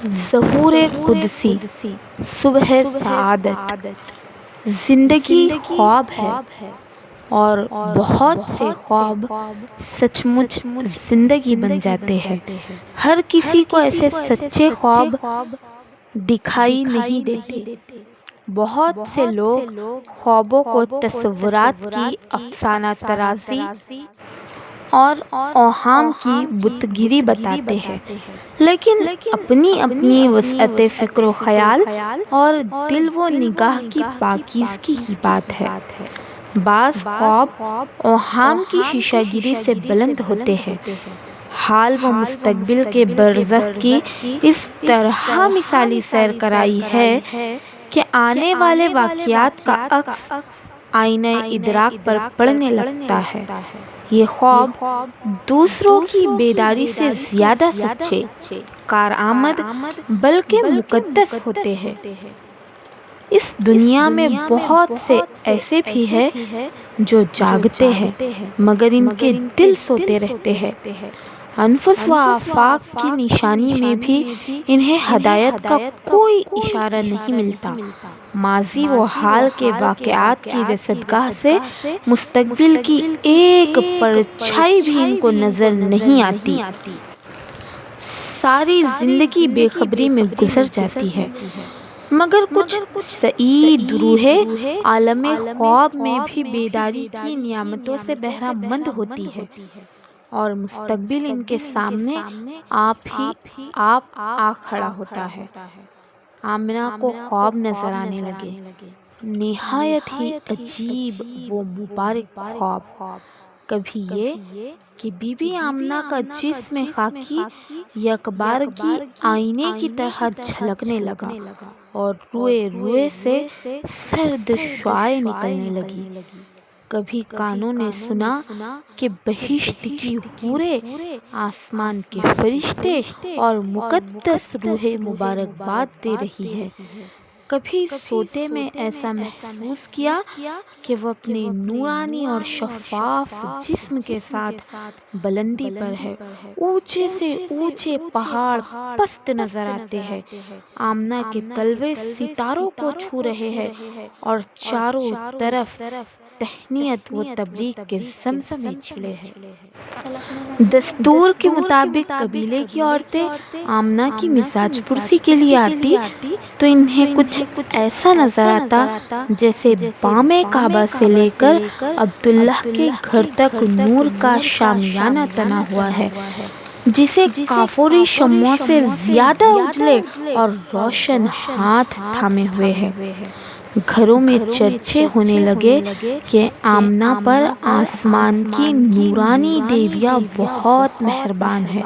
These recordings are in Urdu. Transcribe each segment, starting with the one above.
ظہور قدسی، صبح سعادت۔ زندگی خواب ہے اور بہت سے خواب سچ مچ زندگی بن جاتے ہیں۔ ہر کسی کو ایسے سچے خواب دکھائی نہیں دیتے۔ بہت سے لوگ خوابوں کو تصورات کی افسانہ طرازی اور اوہام کی بتگیری بتاتے ہیں، لیکن اپنی اپنی وسعت فکر و خیال اور دل و نگاہ کی پاکیزگی کی بات ہے۔ بعض خواب اوہام کی شیشہ گیری سے بلند ہوتے ہیں، حال و مستقبل کے برزخ کی اس طرح مثالی سیر کرائی ہے کہ آنے والے واقعات کا عکس آئینہ ادراک پر پڑنے لگتا ہے۔ یہ خواب دوسروں کی بیداری سے زیادہ سچے، کارآمد بلکہ مقدس ہوتے ہیں۔ اس دنیا میں بہت سے ایسے بھی ہیں جو جاگتے ہیں مگر ان کے دل سوتے رہتے ہیں۔ انفس و آفاق کی نشانی میں بھی انہیں ہدایت کا کوئی اشارہ نہیں ملتا۔ ماضی و حال کے واقعات کی رصدگاہ سے مستقبل کی ایک پرچھائی بھی ان کو نظر نہیں آتی۔ ساری زندگی بے خبری میں گزر جاتی ہے، مگر کچھ سعید روحیں عالم خواب میں بھی بیداری کی نعمتوں سے بہرہ مند ہوتی ہے اور مستقبل ان کے سامنے آپ آ کھڑا ہوتا ہے۔ آمنہ کو خواب نظر آنے لگے، نہایت ہی عجیب و مبارک خواب۔ کبھی یہ کہ بی بی آمنہ کا جسم خاکی یکبار کی آئینے کی طرح جھلکنے لگا اور روئے روئے سے سرد شعاعیں نکلنے لگی۔ کبھی کانوں نے سنا کہ بہشت کی حوریں، آسمان کے فرشتے اور مقدس روحیں مبارکباد دے رہی ہے۔ کبھی سوتے میں ایسا محسوس کیا کہ وہ اپنے نورانی اور شفاف جسم کے ساتھ بلندی پر ہے۔ اونچے سے اونچے پہاڑ پست نظر آتے ہیں، آمنہ کے تلوے ستاروں کو چھو رہے ہیں اور چاروں طرف تہنیت و تبریک کے زمزمے چھڑے ہیں۔ دستور کے مطابق قبیلے کی عورتیں آمنہ کی مزاج پرسی کے لیے آتی تو انہیں کچھ ایسا نظر آتا جیسے بام کعبہ سے لے کر عبداللہ کے گھر تک نور کا شامیانہ تنا ہوا ہے، جسے کافوری شمعوں سے زیادہ اجلے اور روشن ہاتھ تھامے ہوئے ہے۔ گھروں میں چرچے ہونے لگے کہ آمنہ پر آسمان کی نورانی دیویا بہت مہربان ہے۔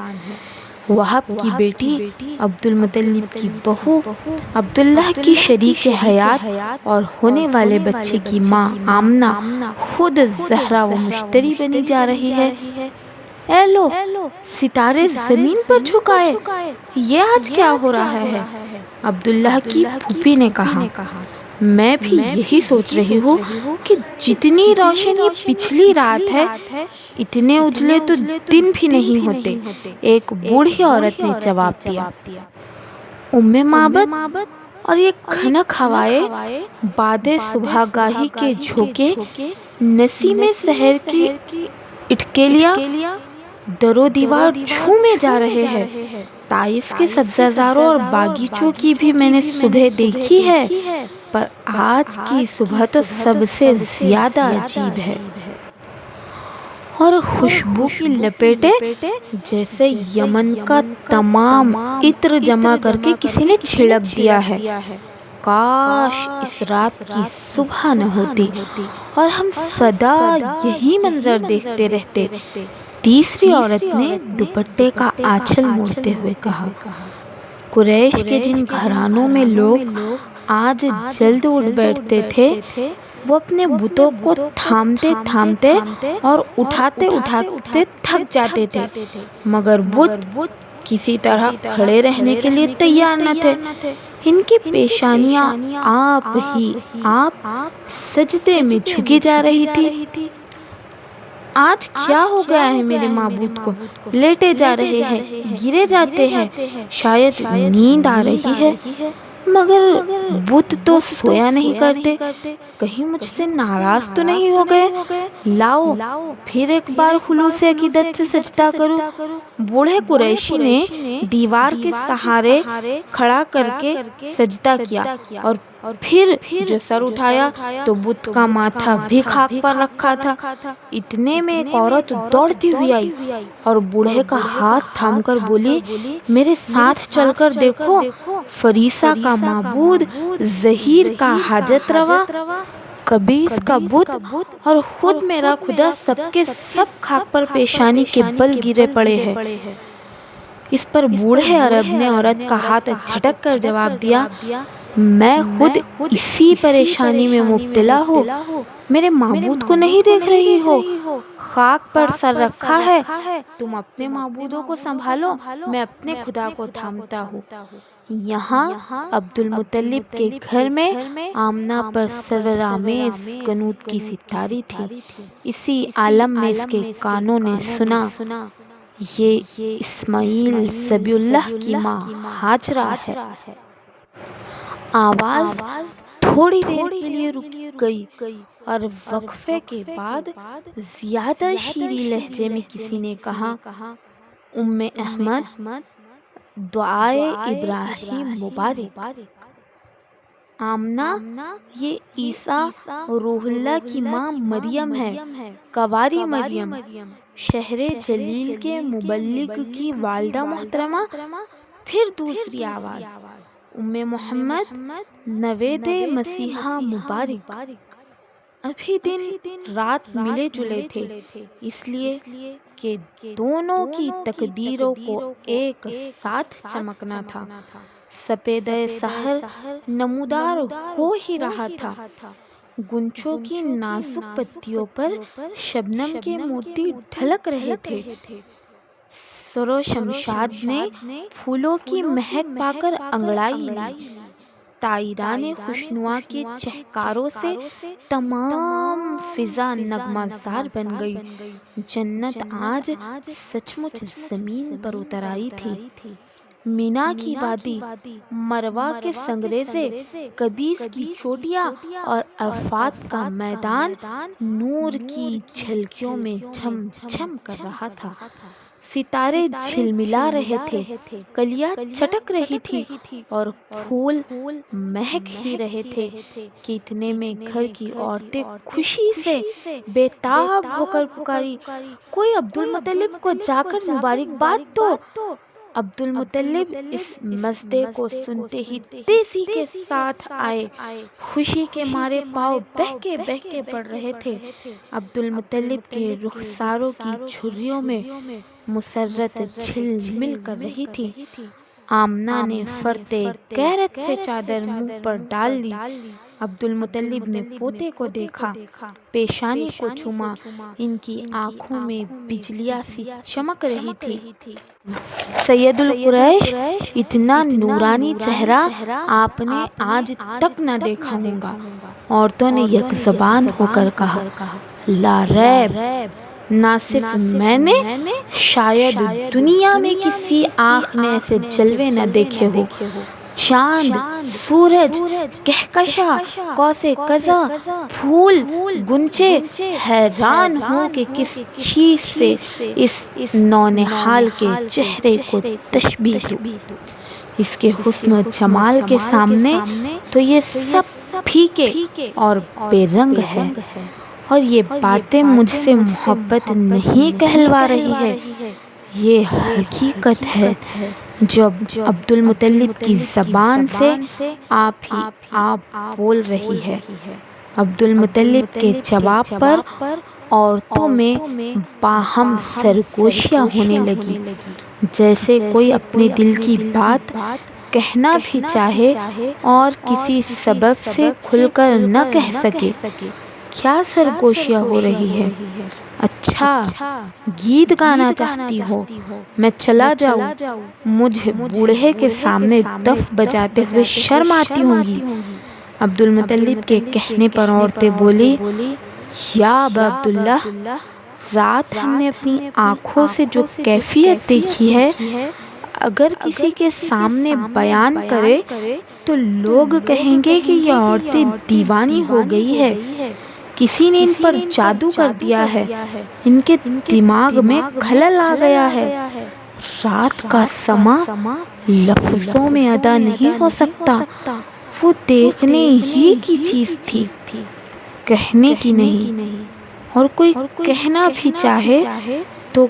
وہب کی بیٹی، عبدالمطلب کی بہو، عبداللہ کی شریک حیات اور ہونے والے بچے کی ماں آمنہ خود زہرا و مشتری بنی جا رہی ہے۔ اے لو، ستارے زمین پر جھکائے، یہ آج کیا ہو رہا ہے؟ عبداللہ کی پھوپھی نے کہا، میں بھی یہی سوچ رہی ہوں کہ جتنی روشنی پچھلی رات ہے اتنے اجلے تو دن بھی نہیں ہوتے۔ ایک بوڑھی عورت نے جواب دیا۔ ام معبد، اور یہ کھنک ہوائیں، باد صبح گاہی کے جھونکے، نسیم سحر کی اٹکلیاں در و دیوار جھومے جا رہے ہیں۔ طائف کے سبزہ زاروں اور باغیچوں کی بھی میں نے صبح دیکھی ہے، پر آج کی صبح تو سب سے زیادہ عجیب ہے، اور خوشبو کی لپیٹیں جیسے یمن کا تمام عطر جمع کر کے کسی نے چھڑک دیا ہے۔ کاش اس رات کی صبح نہ ہوتی اور ہم سدا یہی منظر دیکھتے رہتے۔ تیسری عورت نے دوپٹے کا آنچل موڑتے ہوئے کہا، قریش کے جن گھرانوں میں لوگ آج جلد اٹھ بیٹھتے تھے وہ اپنے بتوں کو تھامتے تھامتے اور اٹھاتے اٹھاتے تھک جاتے تھے، مگر بت کسی طرح کھڑے رہنے کے لیے تیار نہ تھے۔ ان کی پیشانیاں آپ سجدے میں جھکی جا رہی تھی۔ آج کیا ہو گیا ہے میرے معبود کو؟ لیٹے جا رہے ہیں، گرے جاتے ہیں، شاید نیند آ رہی ہے، مگر بت تو سویا نہیں کرتے، کہیں مجھ سے ناراض تو نہیں ہو گئے؟ لاؤ پھر ایک بار خلوص عقیدت سے سجدہ کرو۔ بوڑھے قریشی نے دیوار کے سہارے کھڑا کر کے سجدہ کیا، اور پھر جو سر اٹھایا تو بت کا ماتھا بھی خاک پر رکھا تھا۔ اتنے میں ایک عورت دوڑتی ہوئی آئی اور بوڑھے کا ہاتھ تھام کر بولی، میرے ساتھ چل کر دیکھو، فریسہ کا معبود، ظہیر کا حاجت روا، قبیس کا بت اور خود میرا خدا سب کے سب خاک پر پیشانی کے بل گرے پڑے ہیں۔ اس پر بوڑھے عرب نے عورت کا ہاتھ جھٹک کر جواب دیا، میں خود اسی پریشانی میں مبتلا ہوں، میرے معبود کو نہیں دیکھ رہی ہو؟ خاک پر سر رکھا ہے، تم اپنے معبودوں کو سنبھالو، میں اپنے خدا کو تھامتا ہوں۔ یہاں عبد المطلب کے گھر میں آمنہ پر سرآمیز قنوت کی ستاری تھی۔ اسی عالم میں اس کے کانوں نے سنا، یہ اسماعیل ذبیح اللہ کی ماں ہاجرہ ہے۔ آواز تھوڑی دیر کے لیے رک گئی اور وقفے کے بعد زیادہ شیریں لہجے میں کسی نے کہا، ام احمد، دعائے ابراہیم مبارک۔ آمنہ، یہ عیسیٰ روح اللہ کی ماں مریم ہے، کنواری مریم، شہر جلیل کے مبلغ کی والدہ محترمہ۔ پھر دوسری آواز، ام محمد، نوید مسیحا مبارک۔ ابھی دن رات ملے جلے تھے، اس لیے کہ دونوں کی تقدیروں کو ایک ساتھ چمکنا تھا۔ سپیدہ سحر نمودار ہو ہی رہا تھا، گنچوں کی نازک پتیوں پر شبنم کے موتی ڈھلک رہے تھے۔ سر و شمشاد نے پھولوں کی مہک پا کر انگڑائی لی، طائران خوشنوا کے چہکاروں سے تمام فضا نغمہ زار بن گئی۔ جنت آج سچ مچ زمین پر اتر آئی تھی۔ مینا کی وادی، مروہ کے سنگریزے، قبیس کی چوٹیاں اور عرفات کا میدان نور کی جھلکیوں میں جھم جھم کر رہا تھا۔ ستارے جھلملا رہے تھے، کلیاں چٹک رہی تھی اور پھول مہک ہی رہے تھے کہ اتنے میں گھر کی عورتیں خوشی سے بے تاب ہو کر پکاری، کوئی عبد المطلب کو جا کر مبارکباد دو۔ عبد المطلب اس مزدے کو سنتے ہی تیزی کے ساتھ آئے، خوشی کے مارے پاؤں بہکے بہکے پڑ رہے تھے۔ عبد المطلب کے رخساروں کی جھریوں میں مسرت جھل مل کر رہی تھی۔ آمنہ نے فرتے غیرت سے چادر منہ پر ڈال لی۔ عبد المطلب نے پوتے کو دیکھا، پیشانی کو چوما، ان کی آنکھوں میں بجلیاں سی چمک رہی تھی۔ سید القریش، اتنا نورانی چہرہ آپ نے آج تک نہ دیکھا ہوگا۔ عورتوں نے یک زبان ہو کر کہا، لا ریب، نہ صرف میں نے، شاید دنیا میں کسی آنکھ نے ایسے جلوے نہ دیکھے ہو۔ چاند، سورج، کہکشاں، قوس قزح، پھول، گنچے، حیران ہوں کہ کس چیز سے اس نونہال کے چہرے کو تشبیہ دوں۔ اس کے حسن و جمال کے سامنے تو یہ سب پھیکے اور بے رنگ ہے، اور یہ باتیں مجھ سے محبت نہیں کہلوا رہی ہے، یہ حقیقت ہے جو عبد المطلب کی زبان سے آپ ہی آپ بول رہی ہے۔ عبد المطلب کے جواب پر عورتوں میں باہم سرگوشیاں ہونے لگی، جیسے کوئی اپنے دل کی بات کہنا بھی چاہے اور کسی سبب سے کھل کر نہ کہہ سکے۔ کیا سرگوشیاں ہو رہی ہے؟ اچھا، گیت گانا چاہتی ہو؟ میں چلا جاؤں؟ مجھ بوڑھے کے سامنے دف بجاتے ہوئے شرم آتی ہوگی۔ عبد المطلب کے کہنے پر عورتیں بولی، یا ابا عبداللہ، رات ہم نے اپنی آنکھوں سے جو کیفیت دیکھی ہے، اگر کسی کے سامنے بیان کرے تو لوگ کہیں گے کہ یہ عورتیں دیوانی ہو گئی ہے، کسی نے ان پر جادو کر دیا ہے، ان کے دماغ میں خلل آ گیا ہے۔ رات کا سما لفظوں میں ادا نہیں ہو سکتا، وہ دیکھنے ہی کی چیز تھی، کہنے کی نہیں۔ اور کوئی کہنا بھی چاہے تو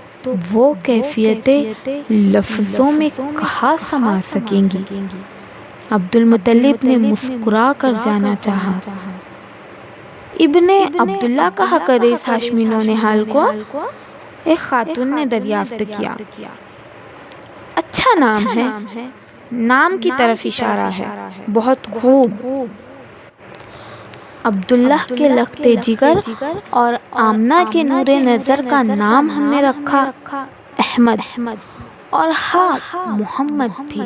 وہ کیفیتیں لفظوں میں کہاں سما سکیں گی۔ عبد المطلب نے مسکرا کر جانا چاہا۔ ابن عبداللہ کہا کرے اس ہاشمی نونہال کو، ایک خاتون نے دریافت کیا۔ اچھا نام ہے، نام کی طرف اشارہ ہے، بہت خوب۔ عبداللہ کے لختے جگر اور آمنہ کے نور نظر کا نام ہم نے رکھا احمد، اور ہاں محمد بھی۔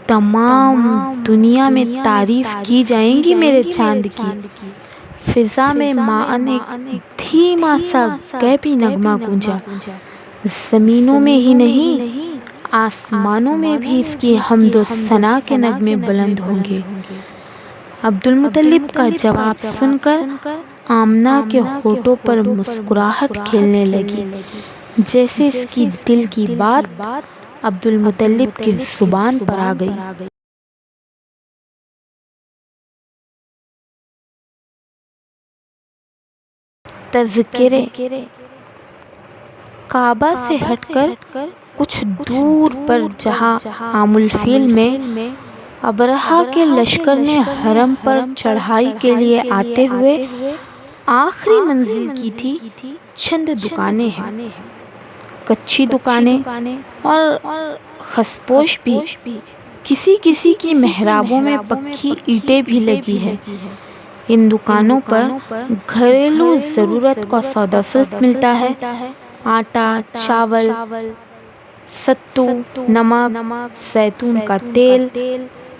تمام دنیا میں تعریف کی جائیں گی میرے چاند کی۔ فضا میں ماں ایک دھیما سا غیبی نغمہ گونجا، زمینوں میں ہی نہیں آسمانوں میں بھی اس کی حمد و ثنا کے نغمے بلند ہوں گے۔ عبد المطلب کا جواب سن کر آمنہ کے ہونٹوں پر مسکراہٹ کھیلنے لگی، جیسے اس کی دل کی بات عبد المطلب کی زبان پر آ گئی۔ تذکرے۔ کعبہ سے ہٹ کر کچھ دور پر جہاں عام الفیل میں ابرہہ کے لشکر نے حرم پر چڑھائی کے لیے آتے ہوئے آخری منزل کی تھی، چند دکانیں ہیں، کچی دکانیں اور خسپوش بھی، کسی کی محرابوں میں پکی اینٹیں بھی لگی ہیں۔ ان دکانوں پر گھریلو ضرورت کا سودا سلف ملتا ہے، آٹا، چاول، ستو، نمک، زیتون کا تیل،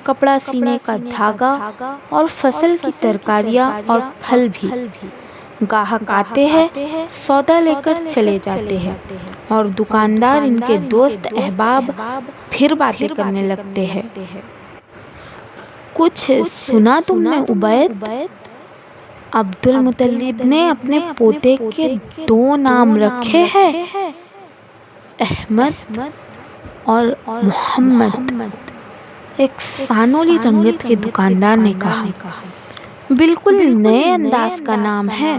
کپڑا سینے کا دھاگا اور فصل کی ترکاریاں اور پھل بھی۔ گاہک آتے ہیں، سودا لے کر چلے جاتے ہیں، اور دکاندار ان کے دوست احباب پھر باتیں کرنے لگتے ہیں۔ کچھ سنا تم نے عبید؟ عبد المطلب نے اپنے پوتے کے 2 نام رکھے ہیں، احمد اور محمد۔ ایک سانولی رنگت کے دکاندار نے کہا، بالکل نئے انداز کا نام ہے۔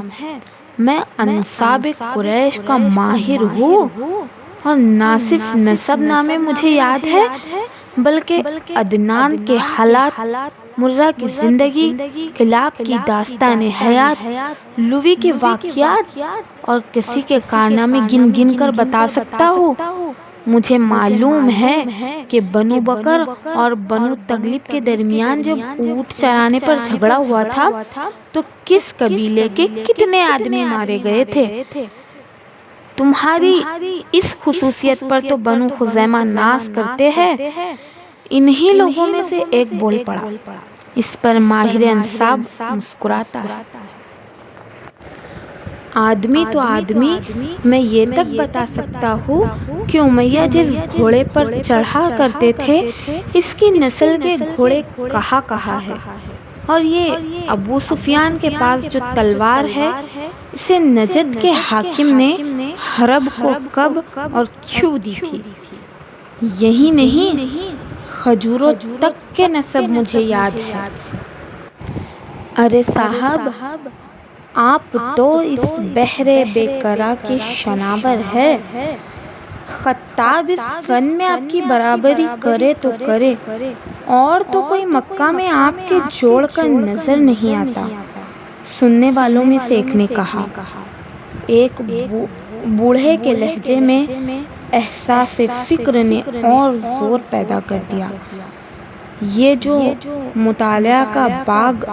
میں انساب قریش کا ماہر ہوں، اور نہ صرف نسب نامے مجھے یاد ہے بلکہ عدنان کے حالات، مرہ کی زندگی، کلاب کی داستان حیات، لوی کے واقعات اور کسی کے کارنامے گن گن کر بتا سکتا ہوں۔ مجھے معلوم ہے کہ بنو بکر اور بنو تغلب کے درمیان جب اونٹ چرانے پر جھگڑا ہوا تھا تو کس قبیلے کے کتنے آدمی مارے گئے تھے۔ تمہاری اس خصوصیت پر تو بنو خزیمہ ناز کرتے ہیں۔ انہی لوگوں میں سے ایک بول پڑا۔ اس پر ماہر انساب مسکراتا ہے۔ آدمی تو آدمی، میں یہ تک بتا سکتا ہوں کہ امیہ جس گھوڑے پر چڑھا کرتے تھے اس کی نسل کے گھوڑے کہاں ہے، اور یہ ابو سفیان کے پاس جو تلوار ہے اسے نجد کے حاکم نے حرب کو کب اور کیوں دی تھی۔ یہی نہیں، خجوروں تک کے نسب مجھے یاد ہے۔ ارے صاحب، آپ تو اس بحر بے قرار کی شناور ہے، خطاب اس فن میں آپ کی برابری کرے تو کرے، اور تو کوئی مکہ میں آپ کے جوڑ کا نظر نہیں آتا۔ سننے والوں میں سے ایک نے کہا۔ ایک بوڑھے کے لہجے میں احساس فکر نے اور زور پیدا کر دیا۔ یہ جو مطالعہ کا باغ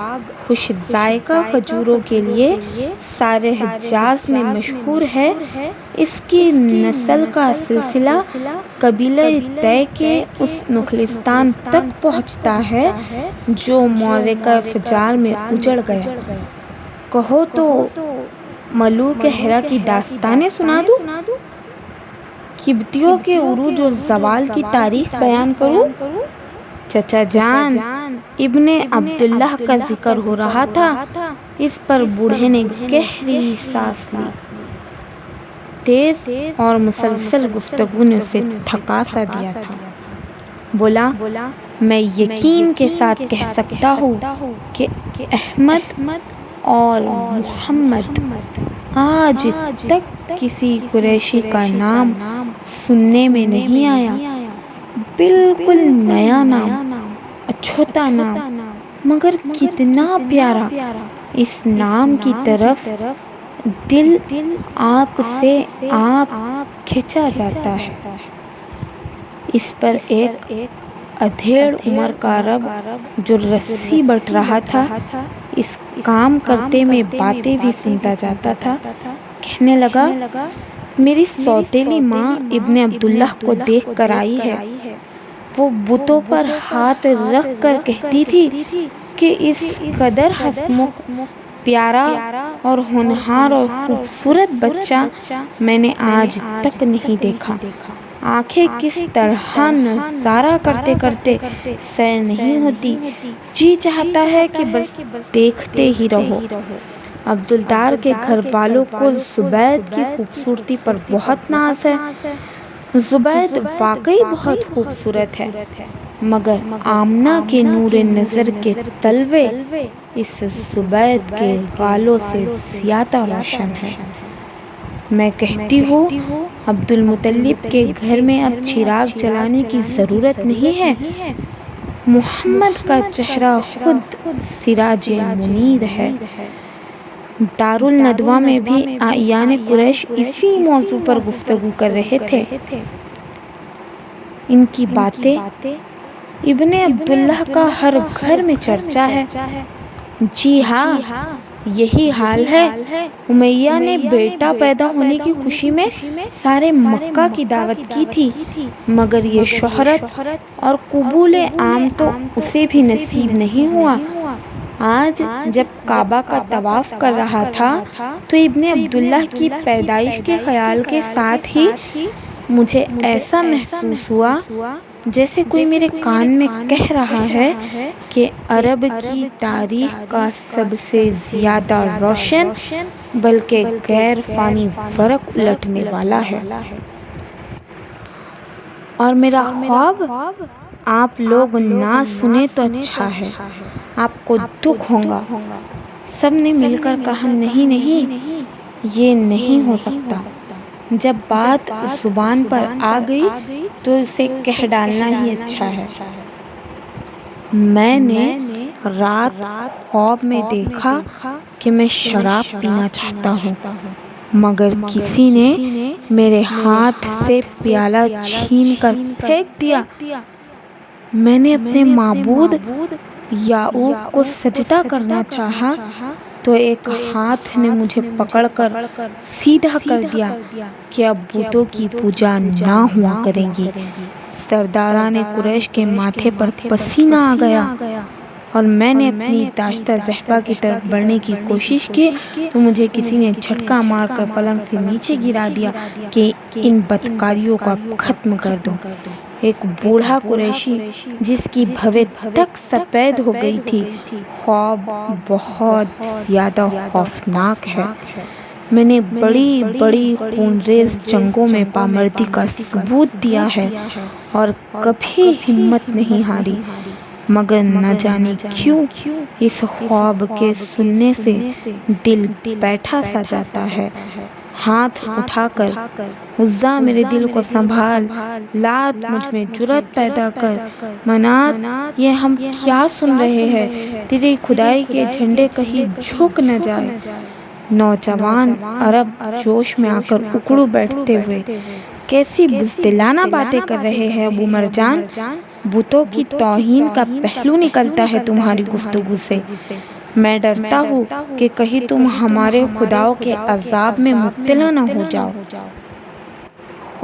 خوش ذائقہ کھجوروں کے لیے سارے حجاز میں مشہور ہے، اس کی نسل کا سلسلہ قبیلہ طے کے اس نخلستان تک پہنچتا ہے جو معرکہ فجار میں اجڑ گیا۔ کہو تو ملوک ہیرا کی داستانیں سنا دوں؟ قبطیوں کے عروج و زوال کی تاریخ بیان کروں؟ چچا جان، ابن عبداللہ کا ذکر ہو رہا تھا۔ اس پر بوڑھے نے گہری سانس لی۔ تیز اور مسلسل گفتگو نے اسے تھکا سا دیا تھا۔ بولا، میں یقین کے ساتھ کہہ سکتا ہوں کہ احمد اور محمد آج تک کسی قریشی کا نام سننے میں نہیں آیا۔ بالکل نیا نام، اچھوتا نام، مگر کتنا پیارا۔ اس نام کی طرف دل آپ سے آپ کھینچا جاتا ہے۔ اس پر ایک ادھیڑ عمر کا عرب جو رسی بٹ رہا تھا، اس کام کرتے میں باتیں بھی سنتا جاتا تھا، کہنے لگا، میری سوتیلی ماں ابن عبداللہ کو دیکھ کر آئی ہے۔ وہ بتوں پر ہاتھ رکھ کر کہتی تھی کہ اس قدر ہسمکھ، پیارا اور ہونہار اور خوبصورت بچہ میں نے آج تک نہیں دیکھا۔ آنکھیں کس طرح نظارہ کرتے کرتے سیر نہیں ہوتی، جی چاہتا ہے کہ بس دیکھتے ہی رہو۔ عبدالدار کے گھر والوں کو زبید کی خوبصورتی پر بہت ناز ہے۔ زبید واقعی بہت خوبصورت ہے، مگر آمنہ کے نور نظر کے طلوے اس زبید کے غالوں سے زیادہ روشن ہے۔ میں کہتی ہوں، عبد المطلب کے گھر میں اب چراغ جلانے کی ضرورت نہیں ہے۔ محمد کا چہرہ خود سراج منیر ہے۔ دارالندوہ میں بھی اعیان قریش اسی موضوع پر گفتگو کر رہے تھے۔ ان کی باتیں ابن عبداللہ کا ہر گھر میں چرچا ہے۔ جی ہاں، یہی حال ہے۔ امیہ نے بیٹا پیدا ہونے کی خوشی میں سارے مکہ کی دعوت کی تھی، مگر یہ شہرت اور قبول عام تو اسے بھی نصیب نہیں ہوا۔ آج جب کعبہ کا طواف کر رہا تھا تو ابن عبداللہ کی پیدائش کے خیال کے ساتھ ہی مجھے ایسا محسوس ہوا جیسے کوئی میرے کان میں کہہ رہا ہے کہ عرب کی تاریخ کا سب سے زیادہ روشن بلکہ غیر فانی ورق الٹنے والا ہے۔ اور میرا خواب آپ لوگ نہ سنیں تو اچھا ہے، آپ کو دکھ ہوگا۔ سب نے مل کر کہا، نہیں نہیں، یہ نہیں ہو سکتا۔ جب بات زبان پر آ گئی تو اسے کہہ ڈالنا ہی اچھا ہے۔ میں نے رات خواب میں دیکھا کہ میں شراب پینا چاہتا ہوں، مگر کسی نے میرے ہاتھ سے پیالہ چھین کر پھینک دیا۔ میں نے اپنے معبود یعقوب کو سجدہ کرنا چاہا تو ایک ہاتھ نے مجھے پکڑ کر سیدھا کر دیا کہ اب بتوں کی پوجا نہ ہوا کرے گی۔ سرداران قریش کے ماتھے پر پسینہ آ گیا اور میں نے اپنی داشتہ زہبہ کی طرف بڑھنے کی کوشش کی تو مجھے کسی نے جھٹکا مار کر پلنگ سے نیچے گرا دیا کہ ان بدکاریوں کو ختم کر دو۔ ایک بوڑھا قریشی جس کی بھویں تک سفید ہو گئی تھی، خواب بہت زیادہ خوفناک ہے۔ میں نے بڑی بڑی خونریز جنگوں میں پامردی کا ثبوت دیا ہے اور کبھی ہمت نہیں ہاری، مگر نہ جانے کیوں اس خواب کے سننے سے دل بیٹھا سا جاتا ہے۔ ہاتھ اٹھا کر عزا میرے دل کو سنبھال، لات مجھ میں جرأت پیدا کر، منات یہ ہم کیا سن رہے ہیں، تیری خدائی کے جھنڈے کہیں جھک نہ جائے۔ نوجوان عرب جوش میں آ کر اکڑو بیٹھتے ہوئے، کیسی بزدلانہ باتیں کر رہے ہیں ابو مرجان، بتوں کی توہین کا پہلو نکلتا ہے تمہاری گفتگو سے۔ میں ڈرتا ہوں کہ کہیں تم ہمارے خداؤں کے عذاب میں مبتلا نہ ہو جاؤ۔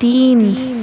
3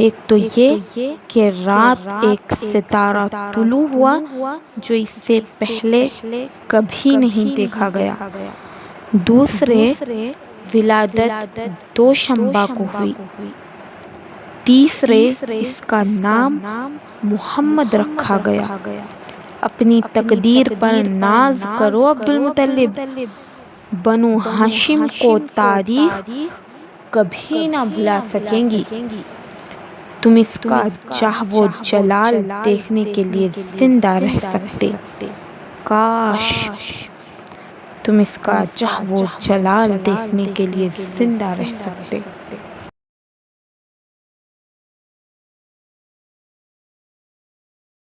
ایک تو یہ کہ رات ایک ستارہ طلوع ہوا جو اس سے پہلے کبھی نہیں دیکھا گیا۔ دوسرے ولادت دوشنبہ کو ہوئی۔ تیسرے اس کا نام محمد رکھا گیا۔ اپنی تقدیر پر ناز کرو عبدالمطلب، بنو ہاشم کو تاریخ کبھی نہ بھلا سکیں گی۔ تم اس کا جاہ و جلال دیکھنے کے لیے زندہ رہ سکتے، کاش تم اس کا جاہ و جلال دیکھنے کے لیے زندہ رہ سکتے۔